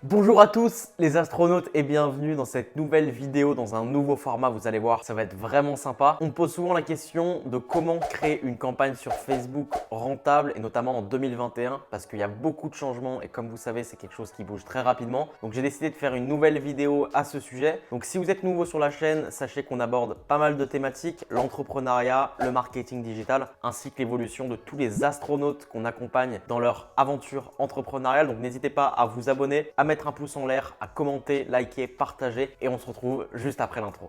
Bonjour à tous les astronautes et bienvenue dans cette nouvelle vidéo dans un nouveau format. Vous allez voir, ça va être vraiment sympa. On me pose souvent la question de comment créer une campagne sur Facebook rentable et notamment en 2021 parce qu'il y a beaucoup de changements et comme vous savez, c'est quelque chose qui bouge très rapidement. Donc j'ai décidé de faire une nouvelle vidéo à ce sujet. Donc si vous êtes nouveau sur la chaîne, sachez qu'on aborde pas mal de thématiques, l'entrepreneuriat, le marketing digital ainsi que l'évolution de tous les astronautes qu'on accompagne dans leur aventure entrepreneuriale. Donc n'hésitez pas à vous abonner, à mettre un pouce en l'air, à commenter, liker, partager et on se retrouve juste après l'intro.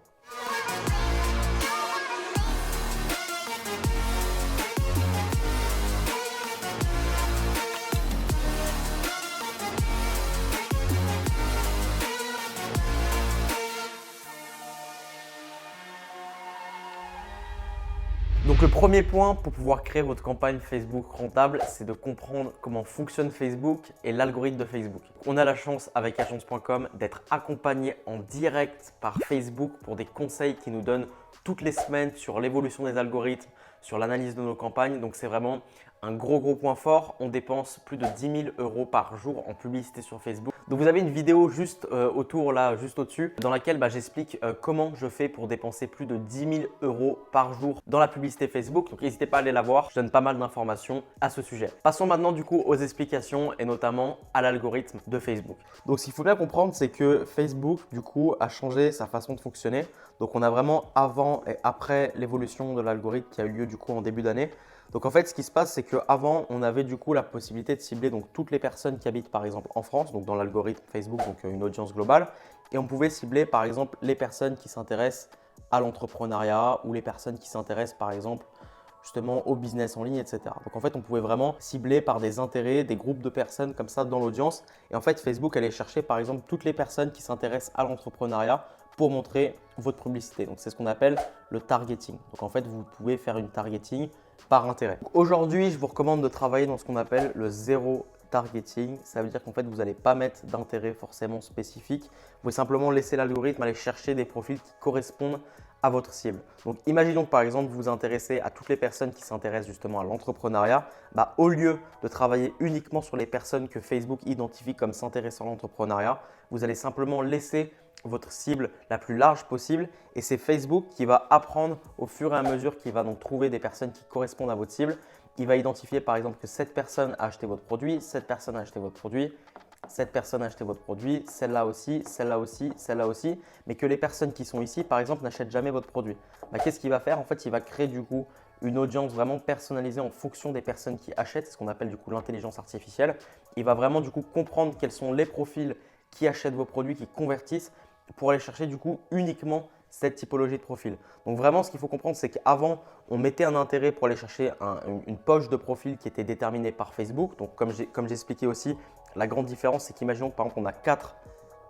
Donc le premier point pour pouvoir créer votre campagne Facebook rentable, c'est de comprendre comment fonctionne Facebook et l'algorithme de Facebook. On a la chance avec agence.com d'être accompagné en direct par Facebook pour des conseils qui nous donnent toutes les semaines sur l'évolution des algorithmes, sur l'analyse de nos campagnes. Donc c'est vraiment un gros point fort. On dépense plus de 10 000 € par jour en publicité sur Facebook. Donc vous avez une vidéo juste autour là, juste au-dessus, dans laquelle j'explique comment je fais pour dépenser plus de 10 000 € par jour dans la publicité Facebook. Donc n'hésitez pas à aller la voir, je donne pas mal d'informations à ce sujet. Passons maintenant du coup aux explications et notamment à l'algorithme de Facebook. Donc ce qu'il faut bien comprendre, c'est que Facebook du coup a changé sa façon de fonctionner. Donc on a vraiment avant et après l'évolution de l'algorithme qui a eu lieu du coup en début d'année. Donc en fait, ce qui se passe, c'est qu'avant, on avait du coup la possibilité de cibler donc toutes les personnes qui habitent par exemple en France, donc dans l'algorithme Facebook, donc une audience globale. Et on pouvait cibler par exemple les personnes qui s'intéressent à l'entrepreneuriat ou les personnes qui s'intéressent par exemple justement au business en ligne, etc. Donc en fait, on pouvait vraiment cibler par des intérêts, des groupes de personnes comme ça dans l'audience. Et en fait, Facebook allait chercher par exemple toutes les personnes qui s'intéressent à l'entrepreneuriat pour montrer votre publicité. Donc c'est ce qu'on appelle le targeting. Donc en fait, vous pouvez faire une targeting par intérêt. Aujourd'hui, je vous recommande de travailler dans ce qu'on appelle le zéro targeting. Ça veut dire qu'en fait, vous n'allez pas mettre d'intérêt forcément spécifique. Vous pouvez simplement laisser l'algorithme aller chercher des profils qui correspondent à votre cible. Donc, imaginons que par exemple, vous vous intéressez à toutes les personnes qui s'intéressent justement à l'entrepreneuriat. Au lieu de travailler uniquement sur les personnes que Facebook identifie comme s'intéressant à l'entrepreneuriat, vous allez simplement laisser votre cible la plus large possible et c'est Facebook qui va apprendre au fur et à mesure qu'il va donc trouver des personnes qui correspondent à votre cible. Il va identifier par exemple que cette personne a acheté votre produit, cette personne a acheté votre produit, cette personne a acheté votre produit, celle-là aussi, celle-là aussi, celle-là aussi, mais que les personnes qui sont ici par exemple n'achètent jamais votre produit. Qu'est-ce qu'il va faire? En fait, il va créer du coup une audience vraiment personnalisée en fonction des personnes qui achètent, c'est ce qu'on appelle du coup l'intelligence artificielle. Il va vraiment du coup comprendre quels sont les profils qui achètent vos produits, qui convertissent pour aller chercher du coup uniquement cette typologie de profil. Donc vraiment, ce qu'il faut comprendre, c'est qu'avant, on mettait un intérêt pour aller chercher une poche de profil qui était déterminée par Facebook. Donc comme j'ai expliqué aussi, la grande différence, c'est qu'imaginons que par exemple, on a 4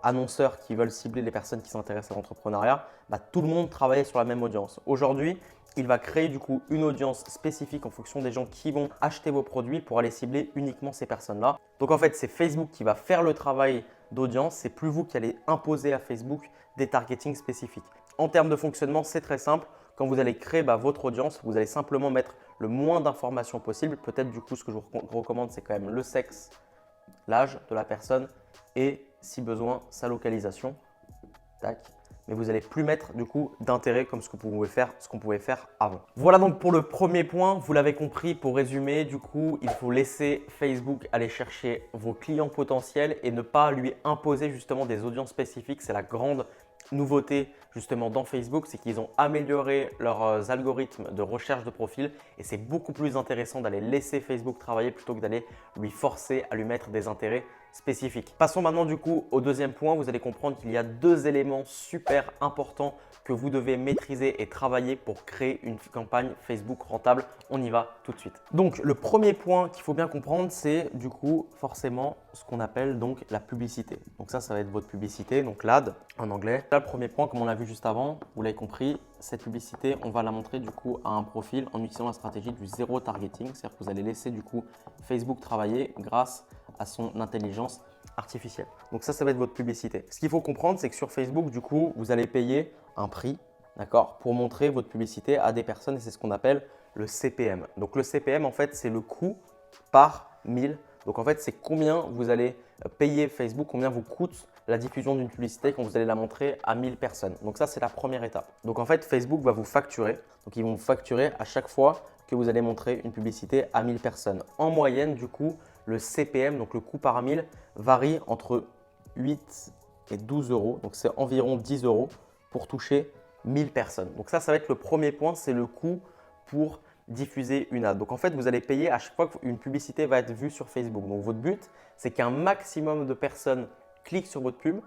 annonceurs qui veulent cibler les personnes qui s'intéressent à l'entrepreneuriat, tout le monde travaillait sur la même audience. Aujourd'hui, il va créer du coup une audience spécifique en fonction des gens qui vont acheter vos produits pour aller cibler uniquement ces personnes-là. Donc en fait, c'est Facebook qui va faire le travail d'audience, c'est plus vous qui allez imposer à Facebook des targetings spécifiques. En termes de fonctionnement, c'est très simple. Quand vous allez créer votre audience, vous allez simplement mettre le moins d'informations possible. Peut-être du coup, ce que je vous recommande, c'est quand même le sexe, l'âge de la personne et si besoin, sa localisation. Tac. Mais vous n'allez plus mettre du coup d'intérêt comme ce qu'on pouvait faire avant. Voilà donc pour le premier point, vous l'avez compris, pour résumer, du coup, il faut laisser Facebook aller chercher vos clients potentiels et ne pas lui imposer justement des audiences spécifiques. C'est la grande nouveauté justement dans Facebook, c'est qu'ils ont amélioré leurs algorithmes de recherche de profil et c'est beaucoup plus intéressant d'aller laisser Facebook travailler plutôt que d'aller lui forcer à lui mettre des intérêts spécifiques. Passons maintenant du coup au deuxième point. Vous allez comprendre qu'il y a deux éléments super importants que vous devez maîtriser et travailler pour créer une campagne Facebook rentable. On y va tout de suite. Donc le premier point qu'il faut bien comprendre, c'est du coup forcément ce qu'on appelle donc la publicité. Donc ça va être votre publicité, donc l'ad en anglais. Là, le premier point, comme on l'a vu juste avant, vous l'avez compris, cette publicité, on va la montrer du coup à un profil en utilisant la stratégie du zéro targeting. C'est-à-dire que vous allez laisser du coup Facebook travailler grâce à son intelligence artificielle. Donc ça va être votre publicité. Ce qu'il faut comprendre, c'est que sur Facebook, du coup, vous allez payer un prix, d'accord, pour montrer votre publicité à des personnes et c'est ce qu'on appelle le CPM. Donc le CPM, en fait, c'est le coût par 1000 Donc en fait, c'est combien vous allez payer Facebook, combien vous coûte la diffusion d'une publicité quand vous allez la montrer à 1000 personnes. Donc ça, c'est la première étape. Donc en fait, Facebook va vous facturer. Donc ils vont vous facturer à chaque fois que vous allez montrer une publicité à 1000 personnes. En moyenne, du coup, le CPM, donc le coût par 1000, varie entre 8 et 12 euros. Donc c'est environ 10 euros pour toucher 1000 personnes. Donc ça va être le premier point, c'est le coût pour diffuser une ad. Donc en fait, vous allez payer à chaque fois qu'une publicité va être vue sur Facebook. Donc votre but, c'est qu'un maximum de personnes cliquent sur votre pub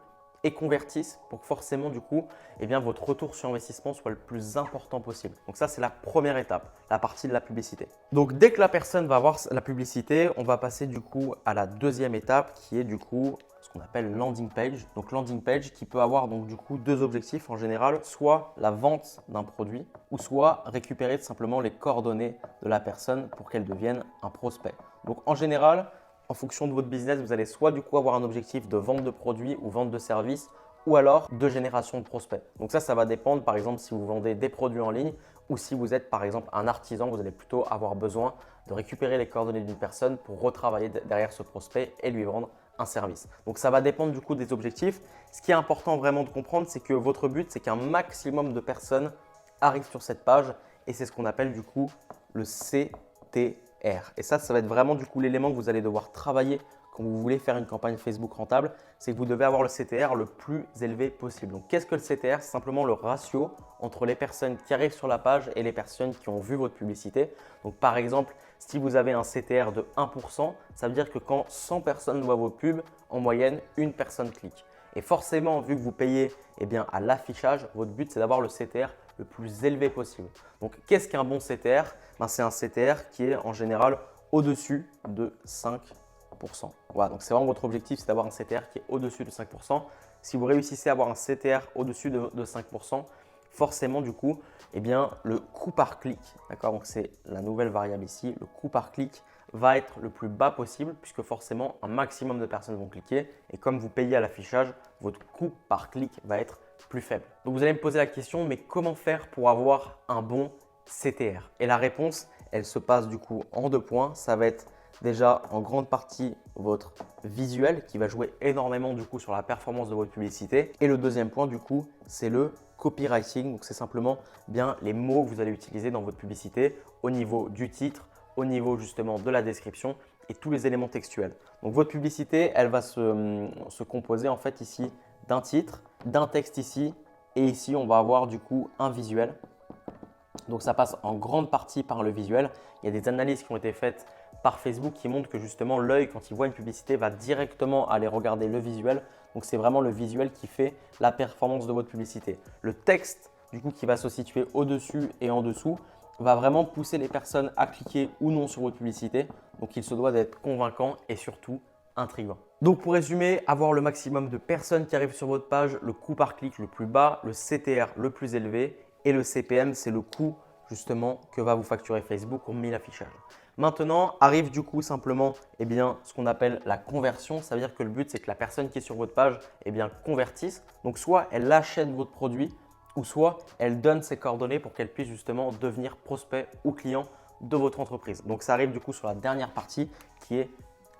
et convertissent pour que forcément du coup, eh bien, votre retour sur investissement soit le plus important possible. Donc ça, c'est la première étape, la partie de la publicité. Donc dès que la personne va voir la publicité, on va passer du coup à la deuxième étape qui est du coup ce qu'on appelle landing page. Donc landing page qui peut avoir donc du coup deux objectifs en général, soit la vente d'un produit ou soit récupérer tout simplement les coordonnées de la personne pour qu'elle devienne un prospect. Donc en général, en fonction de votre business, vous allez soit du coup avoir un objectif de vente de produits ou vente de services ou alors de génération de prospects. Donc ça va dépendre par exemple si vous vendez des produits en ligne ou si vous êtes par exemple un artisan, vous allez plutôt avoir besoin de récupérer les coordonnées d'une personne pour retravailler derrière ce prospect et lui vendre un service. Donc ça va dépendre du coup des objectifs. Ce qui est important vraiment de comprendre, c'est que votre but, c'est qu'un maximum de personnes arrivent sur cette page et c'est ce qu'on appelle du coup le CTR. Et ça va être vraiment du coup l'élément que vous allez devoir travailler quand vous voulez faire une campagne Facebook rentable, c'est que vous devez avoir le CTR le plus élevé possible. Donc qu'est-ce que le CTR? C'est simplement le ratio entre les personnes qui arrivent sur la page et les personnes qui ont vu votre publicité. Donc par exemple, si vous avez un CTR de 1%, ça veut dire que quand 100 personnes voient vos pubs, en moyenne, une personne clique. Et forcément, vu que vous payez à l'affichage, votre but c'est d'avoir le CTR le plus élevé possible. Donc qu'est-ce qu'un bon CTR? C'est un CTR qui est en général au-dessus de 5%. Voilà, donc c'est vraiment votre objectif, c'est d'avoir un CTR qui est au-dessus de 5%. Si vous réussissez à avoir un CTR au-dessus de 5%, forcément du coup, le coût par clic, d'accord, donc c'est la nouvelle variable ici, le coût par clic va être le plus bas possible puisque forcément un maximum de personnes vont cliquer et comme vous payez à l'affichage, votre coût par clic va être plus faible. Donc vous allez me poser la question, mais comment faire pour avoir un bon CTR? Et la réponse, elle se passe du coup en deux points. Ça va être déjà en grande partie votre visuel qui va jouer énormément du coup sur la performance de votre publicité. Et le deuxième point du coup, c'est le copywriting. Donc c'est simplement bien les mots que vous allez utiliser dans votre publicité au niveau du titre, au niveau justement de la description et tous les éléments textuels. Donc votre publicité, elle va se composer en fait ici d'un titre, d'un texte ici et ici on va avoir du coup un visuel. Donc ça passe en grande partie par le visuel. Il y a des analyses qui ont été faites par Facebook qui montrent que justement l'œil quand il voit une publicité va directement aller regarder le visuel. Donc c'est vraiment le visuel qui fait la performance de votre publicité. Le texte du coup qui va se situer au-dessus et en dessous va vraiment pousser les personnes à cliquer ou non sur votre publicité. Donc il se doit d'être convaincant et surtout intriguant. Donc pour résumer, avoir le maximum de personnes qui arrivent sur votre page, le coût par clic le plus bas, le CTR le plus élevé et le CPM, c'est le coût justement que va vous facturer Facebook pour 1000 affichages. Maintenant, arrive du coup simplement ce qu'on appelle la conversion. Ça veut dire que le but, c'est que la personne qui est sur votre page convertisse. Donc soit elle achète votre produit ou soit elle donne ses coordonnées pour qu'elle puisse justement devenir prospect ou client de votre entreprise. Donc ça arrive du coup sur la dernière partie qui est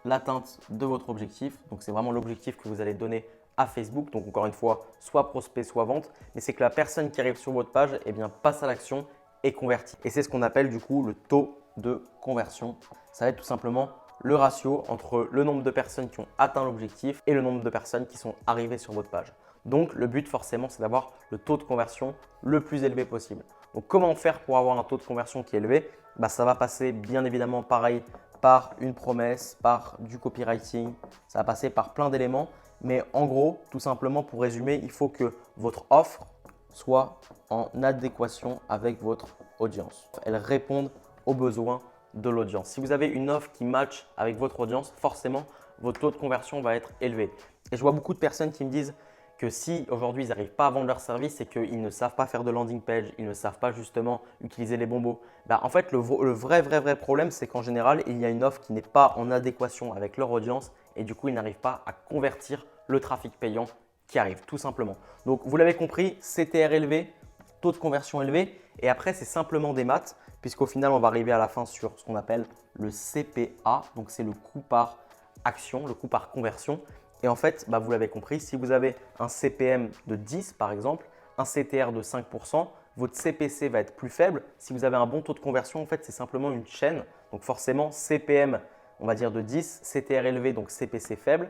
l'atteinte de votre objectif. Donc c'est vraiment l'objectif que vous allez donner à Facebook. Donc encore une fois, soit prospect, soit vente. Mais c'est que la personne qui arrive sur votre page passe à l'action et convertit. Et c'est ce qu'on appelle du coup le taux de conversion. Ça va être tout simplement le ratio entre le nombre de personnes qui ont atteint l'objectif et le nombre de personnes qui sont arrivées sur votre page. Donc le but forcément, c'est d'avoir le taux de conversion le plus élevé possible. Donc comment faire pour avoir un taux de conversion qui est élevé? Ça va passer bien évidemment pareil par une promesse, par du copywriting, ça va passer par plein d'éléments. Mais en gros, tout simplement pour résumer, il faut que votre offre soit en adéquation avec votre audience. Elle réponde aux besoins de l'audience. Si vous avez une offre qui match avec votre audience, forcément, votre taux de conversion va être élevé. Et je vois beaucoup de personnes qui me disent que si aujourd'hui ils n'arrivent pas à vendre leur service, c'est qu'ils ne savent pas faire de landing page, ils ne savent pas justement utiliser les bons mots. En fait, le vrai problème, c'est qu'en général, il y a une offre qui n'est pas en adéquation avec leur audience et du coup, ils n'arrivent pas à convertir le trafic payant qui arrive, tout simplement. Donc, vous l'avez compris, CTR élevé, taux de conversion élevé et après, c'est simplement des maths puisqu'au final, on va arriver à la fin sur ce qu'on appelle le CPA. Donc, c'est le coût par action, le coût par conversion. Et en fait, vous l'avez compris, si vous avez un CPM de 10 par exemple, un CTR de 5%, votre CPC va être plus faible. Si vous avez un bon taux de conversion, en fait, c'est simplement une chaîne. Donc forcément, CPM, on va dire de 10, CTR élevé, donc CPC faible.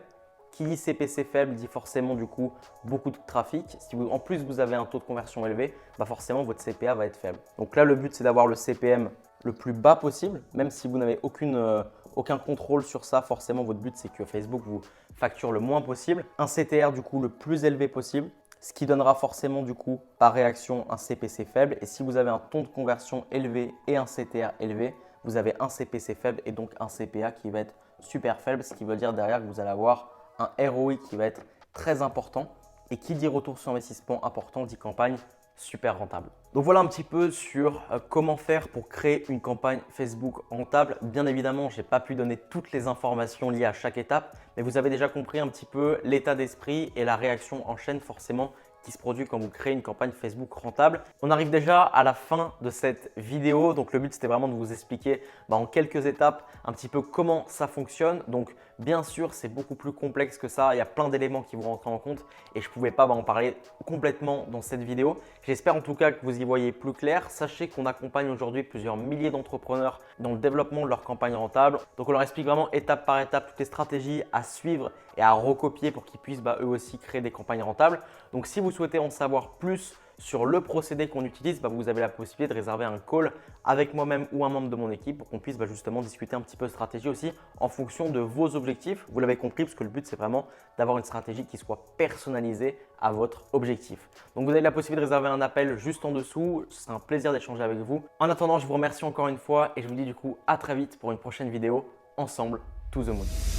Qui dit CPC faible dit forcément du coup beaucoup de trafic. Si en plus vous avez un taux de conversion élevé, forcément votre CPA va être faible. Donc là, le but c'est d'avoir le CPM le plus bas possible, même si vous n'avez aucun contrôle sur ça. Forcément, votre but c'est que Facebook vous facture le moins possible. Un CTR du coup le plus élevé possible, ce qui donnera forcément du coup par réaction un CPC faible. Et si vous avez un taux de conversion élevé et un CTR élevé, vous avez un CPC faible et donc un CPA qui va être super faible, ce qui veut dire derrière que vous allez avoir un ROI qui va être très important. Et qui dit retour sur investissement important dit campagne super rentable. Donc voilà un petit peu sur comment faire pour créer une campagne Facebook rentable. Bien évidemment, je n'ai pas pu donner toutes les informations liées à chaque étape, mais vous avez déjà compris un petit peu l'état d'esprit et la réaction en chaîne forcément qui se produit quand vous créez une campagne Facebook rentable. On arrive déjà à la fin de cette vidéo. Donc le but, c'était vraiment de vous expliquer en quelques étapes un petit peu comment ça fonctionne. Donc bien sûr, c'est beaucoup plus complexe que ça. Il y a plein d'éléments qui vont rentrer en compte et je ne pouvais pas en parler complètement dans cette vidéo. J'espère en tout cas que vous y voyez plus clair. Sachez qu'on accompagne aujourd'hui plusieurs milliers d'entrepreneurs dans le développement de leur campagne rentable. Donc on leur explique vraiment étape par étape toutes les stratégies à suivre et à recopier pour qu'ils puissent eux aussi créer des campagnes rentables. Donc si vous souhaitez en savoir plus sur le procédé qu'on utilise, vous avez la possibilité de réserver un call avec moi-même ou un membre de mon équipe pour qu'on puisse justement discuter un petit peu de stratégie aussi en fonction de vos objectifs. Vous l'avez compris, parce que le but, c'est vraiment d'avoir une stratégie qui soit personnalisée à votre objectif. Donc, vous avez la possibilité de réserver un appel juste en dessous. Ce sera un plaisir d'échanger avec vous. En attendant, je vous remercie encore une fois et je vous dis du coup à très vite pour une prochaine vidéo ensemble to the moon.